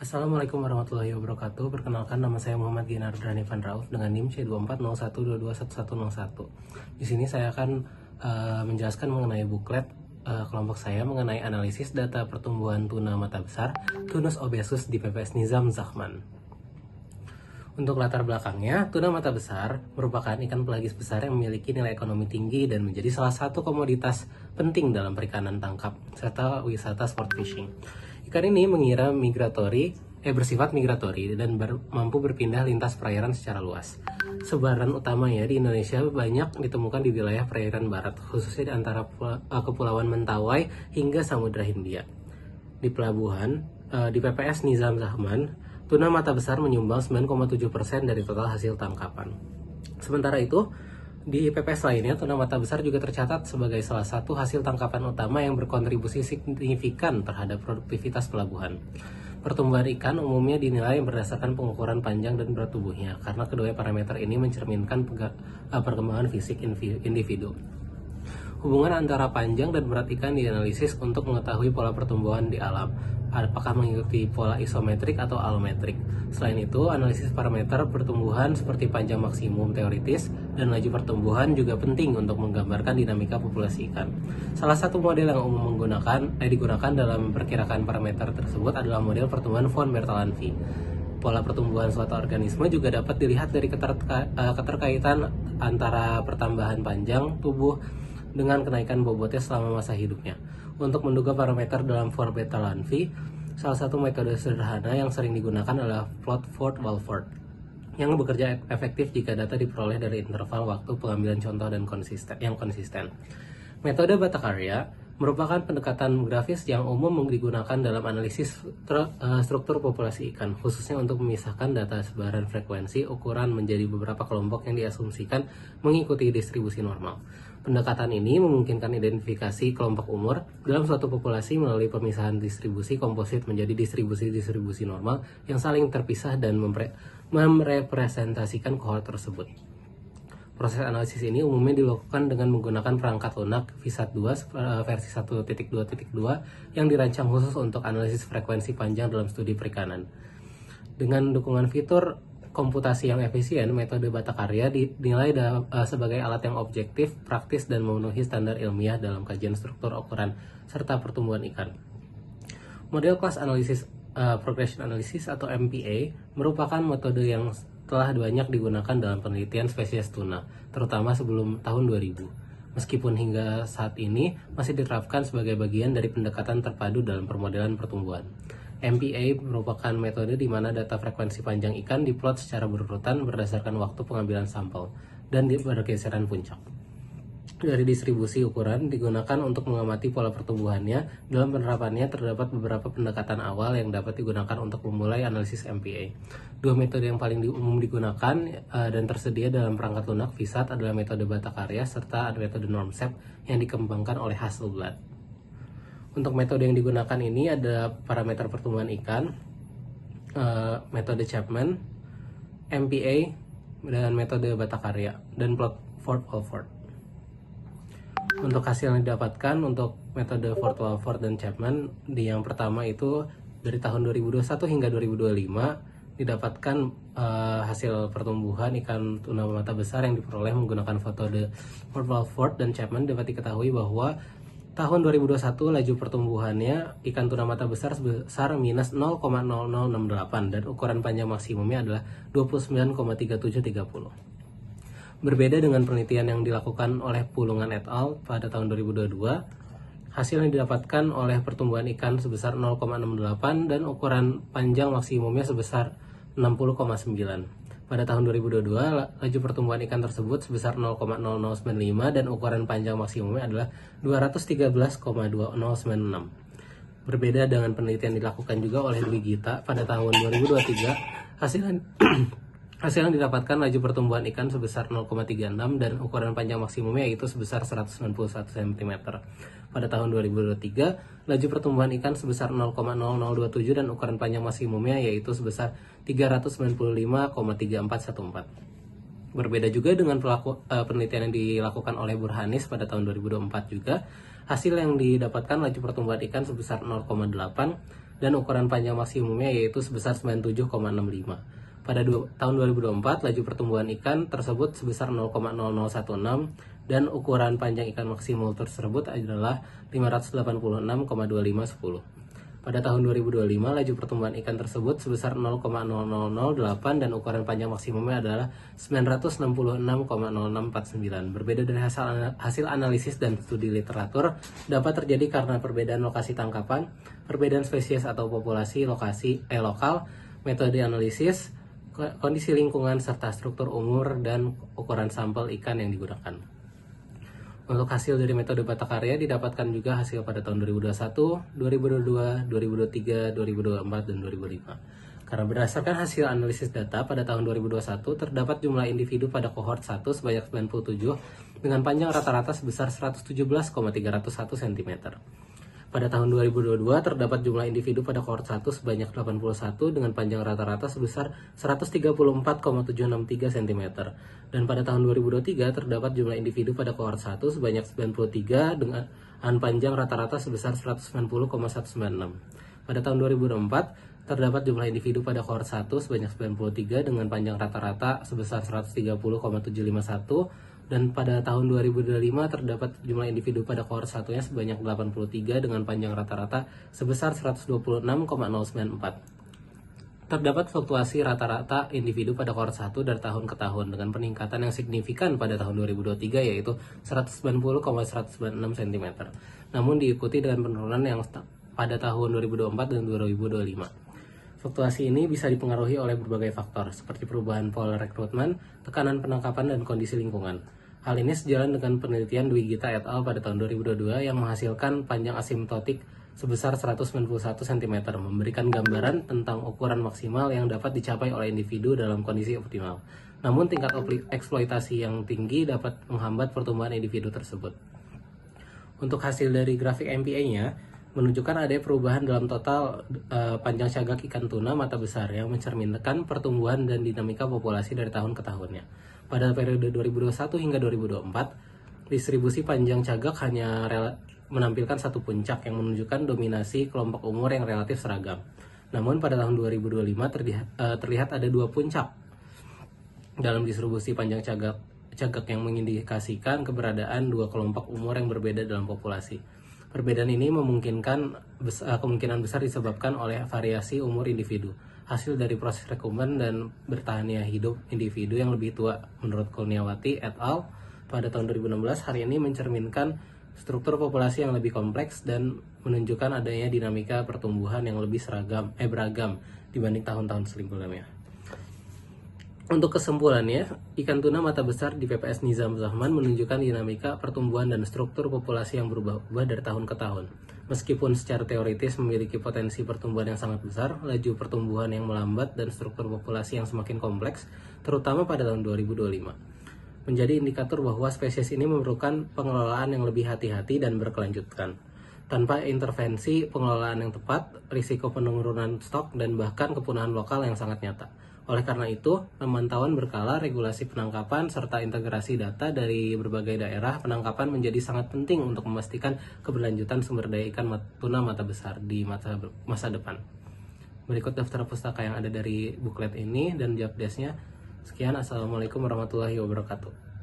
Assalamualaikum warahmatullahi wabarakatuh. Perkenalkan, nama saya Muhammad Ginar Drani Van Rauf dengan NIM C2401221101. Di sini saya akan menjelaskan mengenai buklet kelompok saya mengenai analisis data pertumbuhan tuna mata besar Tunus obesus di PPS Nizam Zahman. Untuk latar belakangnya, tuna mata besar merupakan ikan pelagis besar yang memiliki nilai ekonomi tinggi dan menjadi salah satu komoditas penting dalam perikanan tangkap serta wisata sport fishing. Ikan ini bersifat migratori dan mampu berpindah lintas perairan secara luas. Sebaran utamanya di Indonesia banyak ditemukan di wilayah perairan barat, khususnya di antara Kepulauan Mentawai hingga Samudra Hindia. Di pelabuhan, di PPS Nizam Zahman, tuna mata besar menyumbang 9,7% dari total hasil tangkapan. Sementara itu, di PPS lainnya, tuna mata besar juga tercatat sebagai salah satu hasil tangkapan utama yang berkontribusi signifikan terhadap produktivitas pelabuhan. Pertumbuhan ikan umumnya dinilai berdasarkan pengukuran panjang dan berat tubuhnya, karena kedua parameter ini mencerminkan perkembangan fisik individu. Hubungan antara panjang dan berat ikan dianalisis untuk mengetahui pola pertumbuhan di alam, apakah mengikuti pola isometrik atau alometrik. Selain itu, analisis parameter pertumbuhan seperti panjang maksimum teoritis dan laju pertumbuhan juga penting untuk menggambarkan dinamika populasi ikan. Salah satu model yang umum digunakan dalam memperkirakan parameter tersebut adalah model pertumbuhan von Bertalanffy. Pola pertumbuhan suatu organisme juga dapat dilihat dari keterkaitan antara pertambahan panjang tubuh dengan kenaikan bobotnya selama masa hidupnya. Untuk menduga parameter dalam von Bertalanffy, salah satu metode sederhana yang sering digunakan adalah Plot-Ford-Walford, yang bekerja efektif jika data diperoleh dari interval waktu pengambilan contoh dan konsisten. Metode Bhattacharya merupakan pendekatan grafis yang umum digunakan dalam analisis struktur populasi ikan, khususnya untuk memisahkan data sebaran frekuensi ukuran menjadi beberapa kelompok yang diasumsikan mengikuti distribusi normal. Pendekatan ini memungkinkan identifikasi kelompok umur dalam suatu populasi melalui pemisahan distribusi komposit menjadi distribusi-distribusi normal yang saling terpisah dan merepresentasikan kohort tersebut. Proses analisis ini umumnya dilakukan dengan menggunakan perangkat lunak VSAT-2 versi 1.2.2 yang dirancang khusus untuk analisis frekuensi panjang dalam studi perikanan. Dengan dukungan fitur komputasi yang efisien, metode Bhattacharya dinilai sebagai alat yang objektif, praktis, dan memenuhi standar ilmiah dalam kajian struktur ukuran serta pertumbuhan ikan. Model kelas analisis Progression Analysis atau MPA merupakan metode yang telah banyak digunakan dalam penelitian spesies tuna, terutama sebelum tahun 2000. Meskipun hingga saat ini masih diterapkan sebagai bagian dari pendekatan terpadu dalam permodelan pertumbuhan. MPA merupakan metode di mana data frekuensi panjang ikan diplot secara berurutan berdasarkan waktu pengambilan sampel dan bergeseran puncak. Dari distribusi ukuran digunakan untuk mengamati pola pertumbuhannya. Dalam penerapannya terdapat beberapa pendekatan awal yang dapat digunakan untuk memulai analisis MPA. Dua metode yang paling umum digunakan dan tersedia dalam perangkat lunak VSAT adalah metode Bhattacharya serta metode Normsep yang dikembangkan oleh Hasselblad. Untuk metode yang digunakan ini ada parameter pertumbuhan ikan, metode Chapman, MPA, dan metode Bhattacharya, dan Plot-Ford-Walford. Untuk hasil yang didapatkan untuk metode Ford-Walford dan Chapman, di yang pertama itu dari tahun 2021 hingga 2025 didapatkan hasil pertumbuhan ikan tuna mata besar yang diperoleh menggunakan metode Ford-Walford dan Chapman. Dapat diketahui bahwa tahun 2021 laju pertumbuhannya ikan tuna mata besar sebesar minus 0,0068 dan ukuran panjang maksimumnya adalah 29,3730. Berbeda dengan penelitian yang dilakukan oleh Pulungan et al. Pada tahun 2022, hasil yang didapatkan oleh pertumbuhan ikan sebesar 0,68 dan ukuran panjang maksimumnya sebesar 60,9. Pada tahun 2022, laju pertumbuhan ikan tersebut sebesar 0,0095 dan ukuran panjang maksimumnya adalah 213,2096. Berbeda dengan penelitian dilakukan juga oleh Dwi Gita pada tahun 2023, hasil yang didapatkan laju pertumbuhan ikan sebesar 0,36 dan ukuran panjang maksimumnya yaitu sebesar 191 cm. Pada tahun 2023, laju pertumbuhan ikan sebesar 0,0027 dan ukuran panjang maksimumnya yaitu sebesar 395,3414. Berbeda juga dengan penelitian yang dilakukan oleh Burhanis pada tahun 2024 juga, hasil yang didapatkan laju pertumbuhan ikan sebesar 0,8 dan ukuran panjang maksimumnya yaitu sebesar 97,65. Pada tahun 2024, laju pertumbuhan ikan tersebut sebesar 0,0016 dan ukuran panjang ikan maksimum tersebut adalah 586,2510. Pada tahun 2025, laju pertumbuhan ikan tersebut sebesar 0,0008 dan ukuran panjang maksimumnya adalah 966,0649. Berbeda dari hasil analisis dan studi literatur, dapat terjadi karena perbedaan lokasi tangkapan, perbedaan spesies atau populasi lokal, metode analisis, kondisi lingkungan, serta struktur umur dan ukuran sampel ikan yang digunakan. Untuk hasil dari metode Bata Karya didapatkan juga hasil pada tahun 2021, 2022, 2023, 2024, dan 2005. Karena berdasarkan hasil analisis data pada tahun 2021 terdapat jumlah individu pada kohort 1 sebanyak 97 dengan panjang rata-rata sebesar 117,301 cm. Pada tahun 2022 terdapat jumlah individu pada kohort 1 sebanyak 81 dengan panjang rata-rata sebesar 134,763 cm. Dan pada tahun 2023 terdapat jumlah individu pada kohort 1 sebanyak 93 dengan panjang rata-rata sebesar 190,196. Pada tahun 2024 terdapat jumlah individu pada kohort 1 sebanyak 93 dengan panjang rata-rata sebesar 130,751. Dan pada tahun 2025 terdapat jumlah individu pada kohort satunya sebanyak 83 dengan panjang rata-rata sebesar 126,094. Terdapat fluktuasi rata-rata individu pada kohort 1 dari tahun ke tahun dengan peningkatan yang signifikan pada tahun 2023 yaitu 190,196 cm. Namun diikuti dengan penurunan yang pada tahun 2024 dan 2025. Fluktuasi ini bisa dipengaruhi oleh berbagai faktor, seperti perubahan pola rekrutmen, tekanan penangkapan, dan kondisi lingkungan. Hal ini sejalan dengan penelitian Dwi Gita et al. Pada tahun 2022 yang menghasilkan panjang asimptotik sebesar 191 cm, memberikan gambaran tentang ukuran maksimal yang dapat dicapai oleh individu dalam kondisi optimal. Namun tingkat eksploitasi yang tinggi dapat menghambat pertumbuhan individu tersebut. Untuk hasil dari grafik MPA-nya, menunjukkan adanya perubahan dalam total panjang cagak ikan tuna mata besar yang mencerminkan pertumbuhan dan dinamika populasi dari tahun ke tahunnya. Pada periode 2021 hingga 2024, distribusi panjang cagak hanya menampilkan satu puncak yang menunjukkan dominasi kelompok umur yang relatif seragam. Namun pada tahun 2025 terlihat ada dua puncak dalam distribusi panjang cagak yang mengindikasikan keberadaan dua kelompok umur yang berbeda dalam populasi. Perbedaan ini kemungkinan besar disebabkan oleh variasi umur individu, hasil dari proses rekrutmen dan bertahannya hidup individu yang lebih tua. Menurut Kurniawati et al. Pada tahun 2016, hal ini mencerminkan struktur populasi yang lebih kompleks dan menunjukkan adanya dinamika pertumbuhan yang lebih beragam dibanding tahun-tahun sebelumnya. Untuk kesimpulannya, ikan tuna mata besar di PPS Nizam Zahman menunjukkan dinamika pertumbuhan dan struktur populasi yang berubah-ubah dari tahun ke tahun. Meskipun secara teoritis memiliki potensi pertumbuhan yang sangat besar, laju pertumbuhan yang melambat dan struktur populasi yang semakin kompleks, terutama pada tahun 2025, menjadi indikator bahwa spesies ini memerlukan pengelolaan yang lebih hati-hati dan berkelanjutan. Tanpa intervensi pengelolaan yang tepat, risiko penurunan stok dan bahkan kepunahan lokal yang sangat nyata. Oleh karena itu, pemantauan berkala, regulasi penangkapan, serta integrasi data dari berbagai daerah penangkapan menjadi sangat penting untuk memastikan keberlanjutan sumber daya ikan tuna mata besar di masa depan. Berikut daftar pustaka yang ada dari buklet ini dan job desk-nya. Sekian, Assalamualaikum warahmatullahi wabarakatuh.